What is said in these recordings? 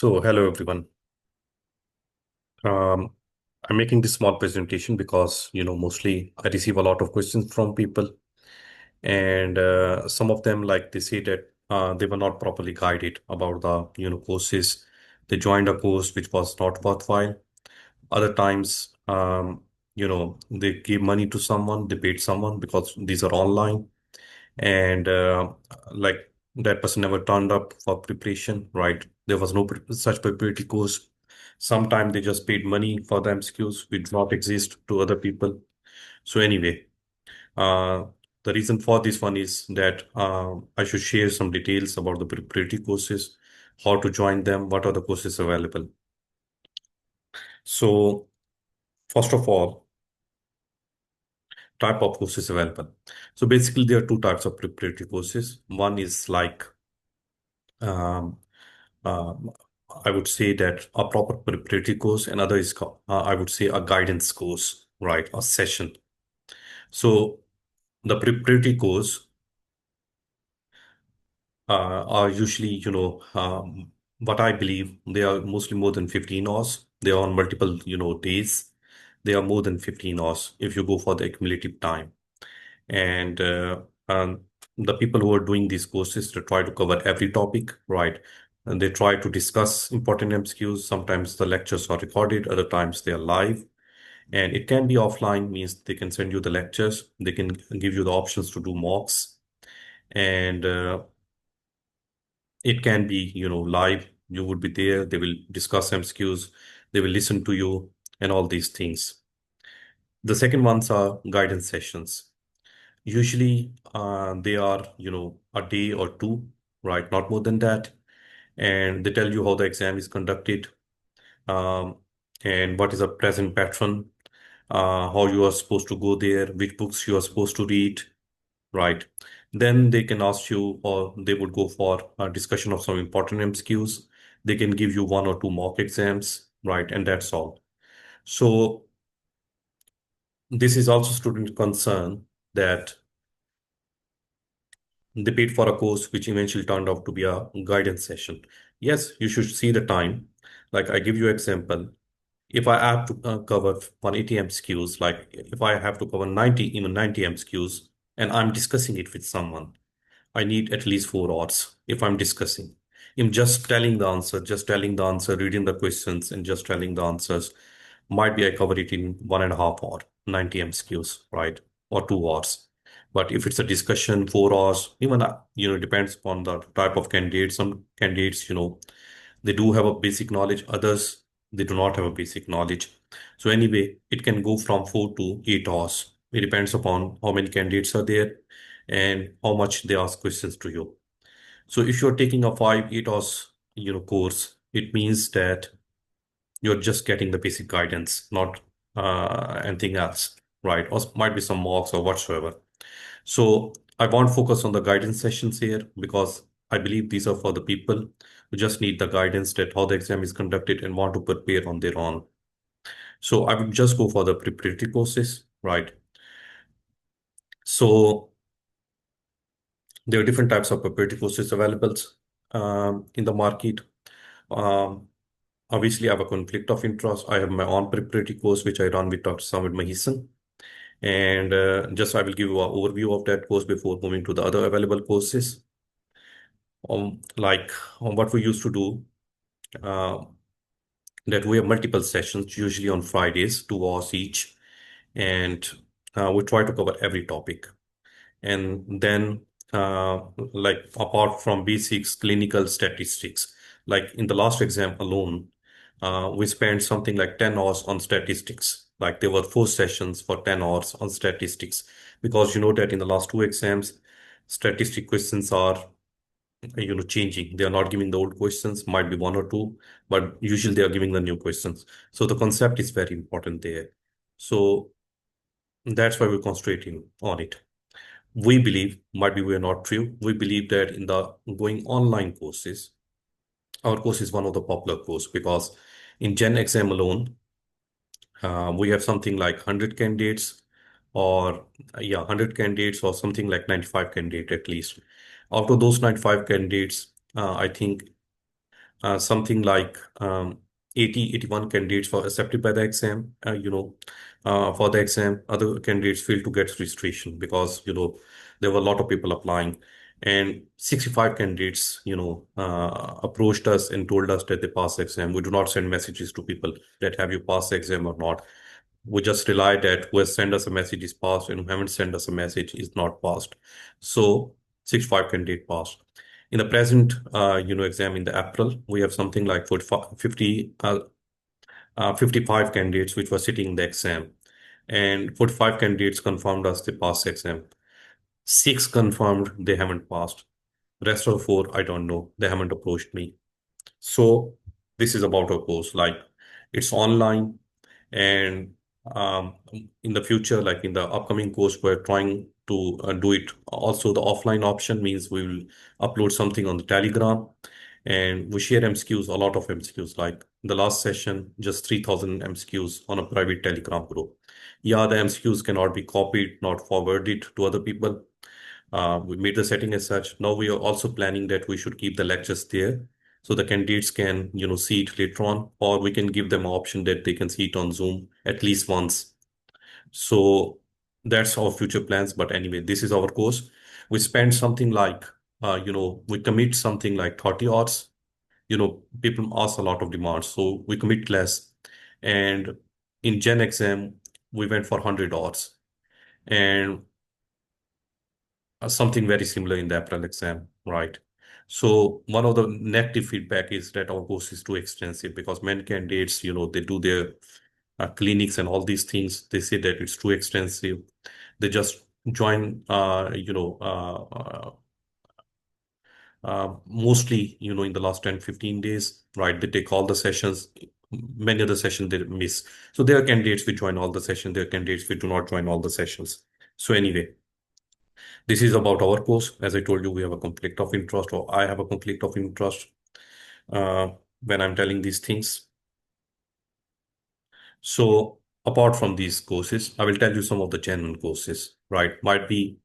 So, hello everyone. Um, I'm making this small presentation because, mostly I receive a lot of questions from people, and some of them, like they say that they were not properly guided about the, courses. They joined a course which was not worthwhile. Other times, they gave money to someone, they paid someone because these are online, and like that person never turned up for preparation, right? There was no such preparatory course. Sometimes they just paid money for the MCQs which do not exist to other people. So anyway, uh, the reason for this one is that I should share some details about the preparatory courses, how to join them, what are the courses available. So first of all, type of courses available. So basically, there are two types of preparatory courses. One is like um, um, I would say that a proper preparatory course, another is I would say a guidance course, right? A session. So the preparatory course are usually, what I believe they are mostly more than 15 hours. They are on multiple, days. They are more than 15 hours if you go for the accumulative time. And the people who are doing these courses, they try to cover every topic, right? And they try to discuss important MCQs. Sometimes the lectures are recorded, other times they are live. And it can be offline, means they can send you the lectures, they can give you the options to do mocks, and it can be, live. You would be there, they will discuss MCQs, they will listen to you, and all these things. The second ones are guidance sessions. Usually, they are, a day or two, right? Not more than that. And they tell you how the exam is conducted, um, and what is a present pattern, how you are supposed to go there, which books you are supposed to read, right? Then they can ask you, or they would go for a discussion of some important MCQs. They can give you one or two mock exams, right? And that's all. So this is also student concern that they paid for a course which eventually turned out to be a guidance session. Yes, you should see the time. Like I give you example. If I have to cover 180 MCQs, like if I have to cover 90, even 90 MCQs, and I'm discussing it with someone, I need at least 4 hours if I'm discussing. I'm just telling the answer, reading the questions, and just telling the answers. Might be I cover it in 1.5 hour, 90 MCQs, right? Or 2 hours. But if it's a discussion, 4 hours, even, depends on the type of candidate. Some candidates, they do have a basic knowledge, others, they do not have a basic knowledge. So anyway, it can go from 4 to 8 hours. It depends upon how many candidates are there and how much they ask questions to you. So if you're taking a 5, 8 hours, course, it means that you're just getting the basic guidance, not anything else, right? Or might be some mocks or whatsoever. So I won't focus on the guidance sessions here because I believe these are for the people who just need the guidance that how the exam is conducted and want to prepare on their own. So I would just go for the preparatory courses, right? So there are different types of preparatory courses available in the market. Um, Obviously, I have a conflict of interest. I have my own preparatory course, which I run with Dr. Samid Mahisan. And just I will give you an overview of that course before moving to the other available courses. Like what we used to do, uh, that we have multiple sessions, usually on Fridays, 2 hours each, and we try to cover every topic. And then, like apart from basics, clinical statistics, like in the last exam alone, we spent something like 10 hours on statistics. Like there were 4 sessions for 10 hours on statistics, because you know that in the last two exams, statistic questions are, changing. They are not giving the old questions, might be one or two, but usually they are giving the new questions. So the concept is very important there. So that's why we're concentrating on it. We believe, might be we're not true, we believe that in the going online courses, our course is one of the popular course because in Gen exam alone, we have something like 100 candidates or yeah, 100 candidates or something like 95 candidates at least. Out of those 95 candidates, I think something like 80, 81 candidates were accepted by the exam. For the exam, other candidates failed to get registration because, there were a lot of people applying. And 65 candidates, approached us and told us that they passed the exam. We do not send messages to people that have you passed the exam or not. We just rely that who has sent us a message is passed and who haven't sent us a message is not passed. So 65 candidate passed. In the present, exam in the April, we have something like 45 50, 55 candidates which were sitting in the exam. And 45 candidates confirmed us they passed the exam. Six confirmed they haven't passed. Rest of four, I don't know. They haven't approached me. So this is about our course. Like it's online and in the future, like in the upcoming course, we're trying to do it. Also, the offline option means we will upload something on the Telegram and we share MCQs, a lot of MCQs. Like in the last session, just 3,000 MCQs on a private Telegram group. Yeah, the MCQs cannot be copied, not forwarded to other people. We made the setting as such. Now we are also planning that we should keep the lectures there so the candidates can, see it later on, or we can give them an option that they can see it on Zoom at least once. So that's our future plans. But anyway, this is our course. We spend something like, we commit something like 30 hours. People ask a lot of demands, so we commit less. And in Gen exam, we went for 100 hours. And something very similar in the April exam, right? So one of the negative feedback is that our course is too extensive because many candidates, they do their clinics and all these things. They say that it's too extensive. They just join, mostly, in the last 10, 15 days, right? They take all the sessions. Many of the sessions they miss. So there are candidates who join all the sessions. There are candidates who do not join all the sessions. So anyway, this is about our course. As I told you, we have a conflict of interest, or I have a conflict of interest uh, when I'm telling these things. So, apart from these courses, I will tell you some of the genuine courses, right? Might be,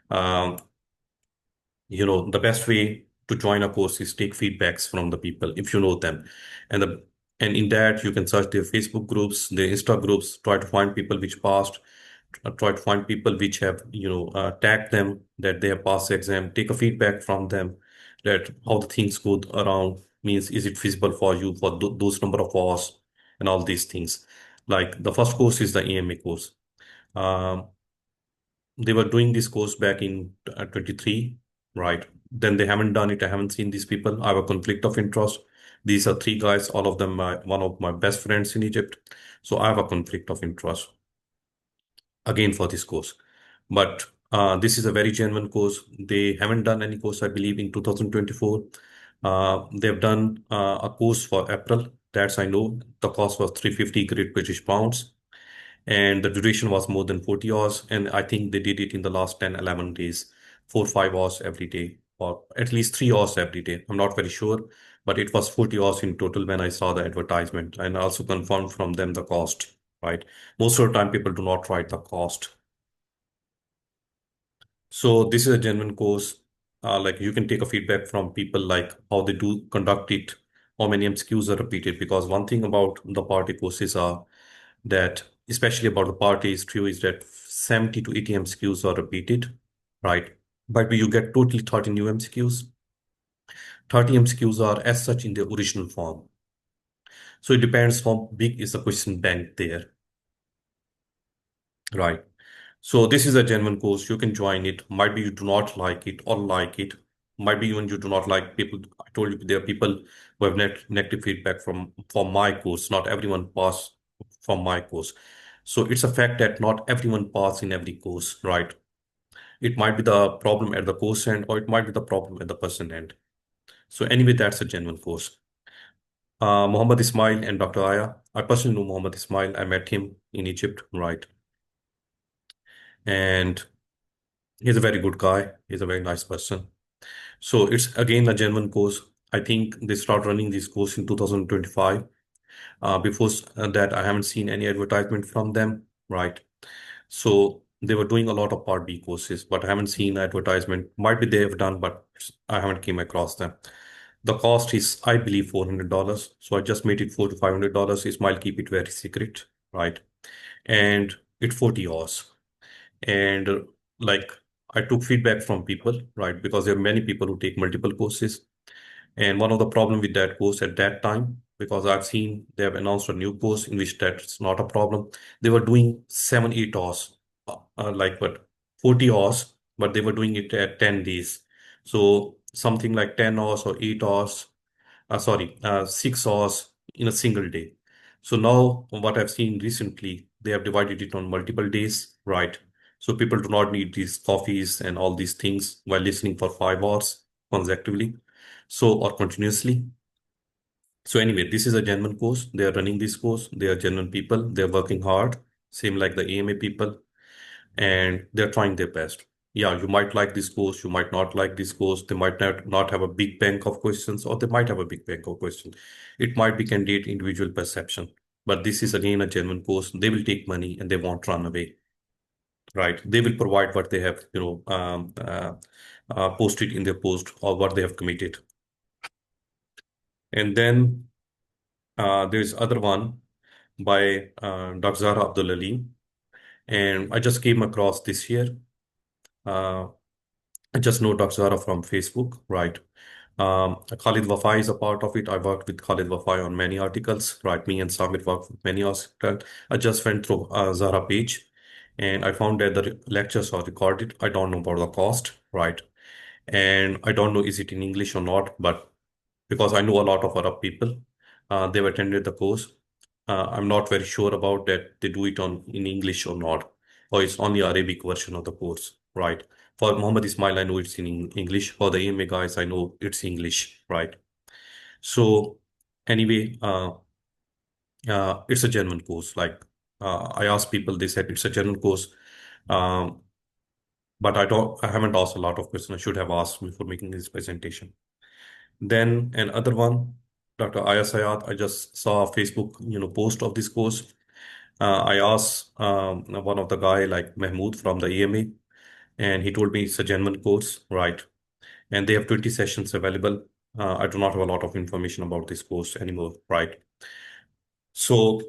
um, the best way to join a course is take feedbacks from the people if you know them, and in that you can search their Facebook groups, their Insta groups, try to find people which passed, try to find people which have tagged them that they have passed the exam, take a feedback from them that how the things go around, means is it feasible for you for those number of hours and all these things. Like the first course is the EMA course. um, they were doing this course back in 23, right? Then they haven't done it. I haven't seen these people. I have a conflict of interest. These are three guys, all of them one of my best friends in Egypt. So I have a conflict of interest again for this course. But this is a very genuine course. They haven't done any course, I believe, in 2024. They've done a course for April. That's I know. The cost was 350 Great British pounds and the duration was more than 40 hours. And I think they did it in the last 10, 11 days, 4, 5 hours every day, or at least 3 hours every day. I'm not very sure, but it was 40 hours in total when I saw the advertisement and I also confirmed from them the cost, right? Most of the time, people do not write the cost. So this is a genuine course. Like you can take a feedback from people like how they do conduct it, how many MCQs are repeated. Because one thing about the party courses are that, especially about the party is true, is that 70 to 80 MCQs are repeated, right? But you get totally 30 new MCQs. 30 MCQs are as such in the original form. So it depends how big is the question bank there, right? So this is a genuine course. You can join it. Might be you do not like it or like it. Might be even you do not like people. I told you there are people who have negative feedback from my course. Not everyone pass from my course. So it's a fact that not everyone pass in every course, right? It might be the problem at the course end, or it might be the problem at the person end. So anyway, that's a genuine course. Muhammad Ismail and Dr. Aya. I personally know Muhammad Ismail. I met him in Egypt, right? And he's a very good guy. He's a very nice person. So it's again a genuine course. I think they start running this course in 2025. Before that, I haven't seen any advertisement from them, right? So they were doing a lot of Part B courses, but I haven't seen advertisement. Might be they have done, but I haven't came across them. The cost is, I believe, $400. So I just made it $400 to $500. Ismail keep it very secret, right? And it's 40 hours. And like I took feedback from people, right? Because there are many people who take multiple courses. And one of the problem with that course at that time, because I've seen they have announced a new course in which that's not a problem. They were doing 7, 8 hours, like what 40 hours, but they were doing it at 10 days. So something like 10 hours or 8 hours, 6 hours in a single day. So now what I've seen recently, they have divided it on multiple days, right? So people do not need these coffees and all these things while listening for 5 hours consecutively, so or continuously. So anyway, this is a genuine course. They are running this course. They are genuine people. They're working hard, same like the AMA people, and they're trying their best. Yeah, you might like this course, you might not like this course. They might not have a big bank of questions, or they might have a big bank of questions. It might be candidate individual perception. But this is again a genuine course. They will take money and they won't run away, right? They will provide what they have, posted in their post or what they have committed. And then there's other one by Dr. Zahra Abdul Ali, and I just came across this year. Uh, I just know Dr. Zahra from Facebook, right? Khalid Wafai is a part of it. I worked with Khalid Wafai on many articles, right? Me and Samir worked with many articles. I just went through Zahra page and I found that the lectures are recorded. I don't know about the cost, right? And I don't know is it in English or not, but because I know a lot of Arab people, they've attended the course. I'm not very sure about that they do it on in English or not, or it's only Arabic version of the course, right? For Muhammad Ismail, I know it's in English. For the AMA guys, I know it's English, right? So anyway, it's a German course. Like I asked people, they said it's a German course. Um, but I haven't asked a lot of questions. I should have asked before making this presentation. Then another one, Dr. Ayas Hayat, I just saw a Facebook, post of this course. I asked one of the guy like Mahmood from the EMA, and he told me it's a genuine course, right? And they have 20 sessions available. I do not have a lot of information about this course anymore, right? So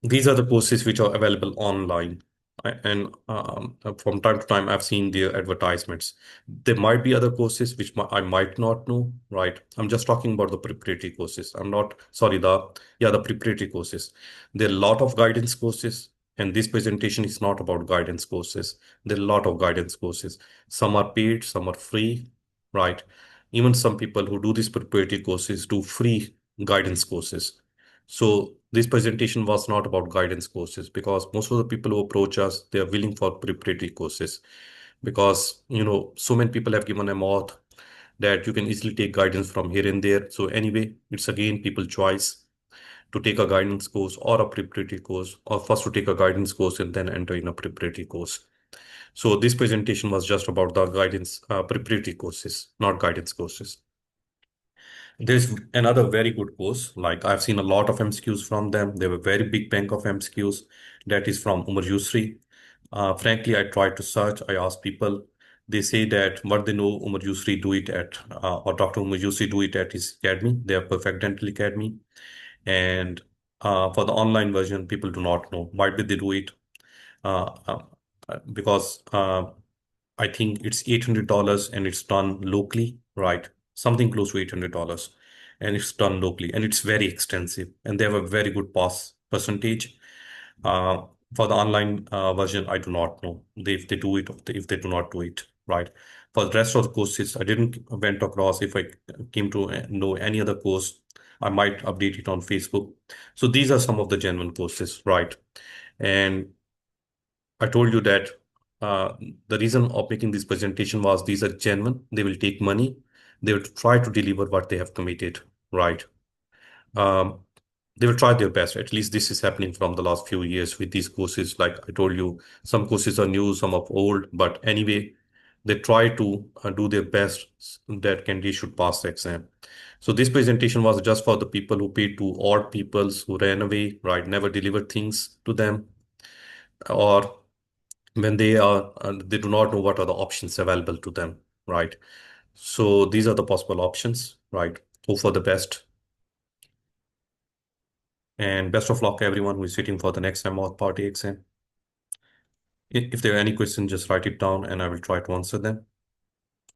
these are the courses which are available online. And from time to time, I've seen their advertisements. There might be other courses which I might not know, right? I'm just talking about the preparatory courses. I'm not, sorry, the preparatory courses. There are a lot of guidance courses, and this presentation is not about guidance courses. There are a lot of guidance courses. Some are paid, some are free, right? Even some people who do these preparatory courses do free guidance courses. So this presentation was not about guidance courses because most of the people who approach us, they are willing for preparatory courses because, so many people have given a mouth that you can easily take guidance from here and there. So anyway, it's again people choice to take a guidance course or a preparatory course, or first to take a guidance course and then enter in a preparatory course. So this presentation was just about the guidance preparatory courses, not guidance courses. There's another very good course. Like I've seen a lot of MCQs from them. They have a very big bank of MCQs. That is from Umar Yusri. Frankly, I tried to search. I asked people. They say that what they know, Umar Yusri do it at, or Dr. Umar Yusri do it at his academy. They have Perfect Dental Academy. And for the online version, people do not know. Why did they do it? Uh, uh, because I think it's $800 and it's done locally, right? Something close to $800 and it's done locally and it's very extensive and they have a very good pass percentage. Uh, for the online version, I do not know if they do it or if they do not do it, right? For the rest of the courses, I didn't went across. If I came to know any other course, I might update it on Facebook. So these are some of the genuine courses, right? And I told you that uh, the reason of making this presentation was these are genuine. They will take money. They will try to deliver what they have committed, right? Um, they will try their best. At least this is happening from the last few years with these courses. Like I told you, some courses are new, some are old, but anyway, they try to do their best that candidate should pass the exam. So this presentation was just for the people who paid to odd peoples who ran away, right? Never delivered things to them, or when they do not know what are the options available to them, right? So these are the possible options, right? Hope for the best. And best of luck, everyone who is sitting for the next time Morth Part A exam. If there are any questions, just write it down and I will try to answer them.